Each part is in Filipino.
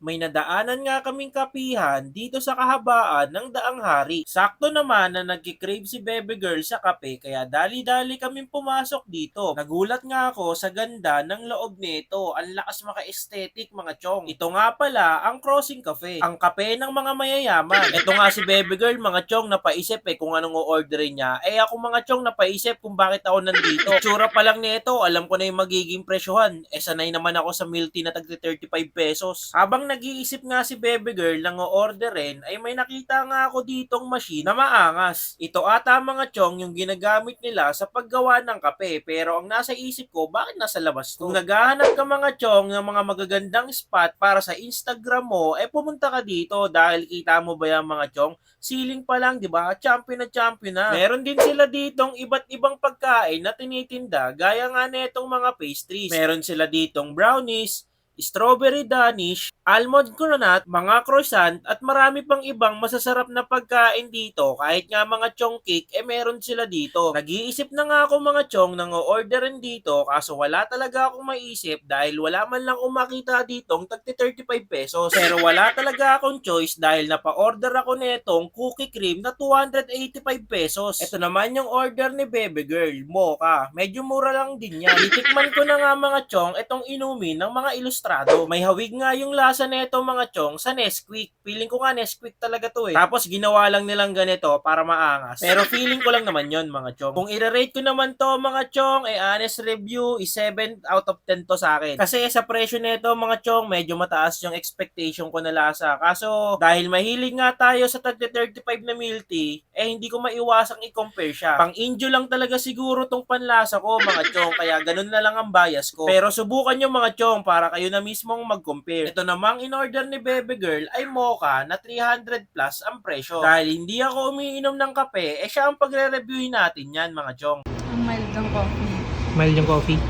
May nadaanan nga kaming kapihan dito sa kahabaan ng Daang Hari. Sakto naman na nagkikrave si Bebe Girl sa kape kaya dali-dali kaming pumasok dito. Nagulat nga ako sa ganda ng loob nito. Ang lakas maka-aesthetic mga chong. Ito nga pala ang Crossing Cafe. Ang kape ng mga mayayaman. Ito nga si Bebe Girl mga chong napaisip kung anong o-orderin niya. Ako mga chong napaisip kung bakit ako nandito. Tsura pa lang nito, alam ko na yung magiging presyohan. Sanay naman ako sa milk tea na tagti 35 pesos. Habang nag-iisip nga si Bebe Girl ng o-orderin, ay may nakita nga ako ditong machine na maangas. Ito ata mga chong yung ginagamit nila sa paggawa ng kape. Pero ang nasa isip ko, bakit nasa labas to? Kung naghahanap ka mga chong ng mga magagandang spot para sa Instagram mo, pumunta ka dito dahil kita mo ba yung mga chong? Ceiling pa lang, di ba? Champion na. Meron din sila ditong iba't ibang pagkain na tinitinda, gaya nga netong mga pastries. Meron sila ditong brownies, strawberry danish, almond cronut, mga croissant at marami pang ibang masasarap na pagkain dito. Kahit nga mga chong cake, meron sila dito. Nag-iisip na nga ako mga chong nang o-orderin dito kaso wala talaga akong maisip dahil wala man lang umakita ditong tagti 35 pesos. Pero wala talaga akong choice dahil napa-order ako netong cookie cream na 285 pesos. Ito naman yung order ni Bebe Girl, mocha. Medyo mura lang din yan. Titikman ko na nga mga chong itong inumin ng mga ilustrado. May hawig nga yung lasa nito mga chong sa Nesquik. Feeling ko nga Nesquik talaga to Tapos ginawa lang nilang ganito para maangas. Pero feeling ko lang naman yon mga chong. Kung i-rate ko naman to mga chong, honest review is 7 out of 10 to sa akin. Kasi sa presyo nito mga chong, medyo mataas yung expectation ko na lasa. Kaso dahil mahilig nga tayo sa tagti 35 na milk tea, hindi ko maiwasang i-compare siya. Pang injo lang talaga siguro tong panlasa ko mga chong, kaya ganun na lang ang bias ko. Pero subukan nyo mga chong para kayo na mismong mag-compare. Ito namang in-order ni Bebe Girl ay mocha na 300 plus ang presyo. Dahil hindi ako umiinom ng kape, siya ang pagre-reviewin natin yan mga chong. Ang mild ng coffee. Mild yung coffee.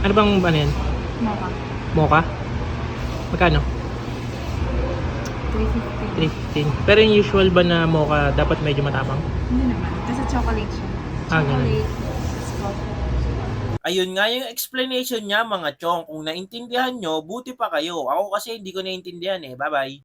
Ano bang ano yan? Mocha. Mocha? Magkano? 350. 315. Pero yung usual ba na mocha dapat medyo matapang? Hindi naman. Kasi chocolate siya. Ganun. Chocolate plus coffee. Ayun nga yung explanation niya mga chong. Kung naintindihan nyo, buti pa kayo. Ako kasi hindi ko naintindihan Bye-bye.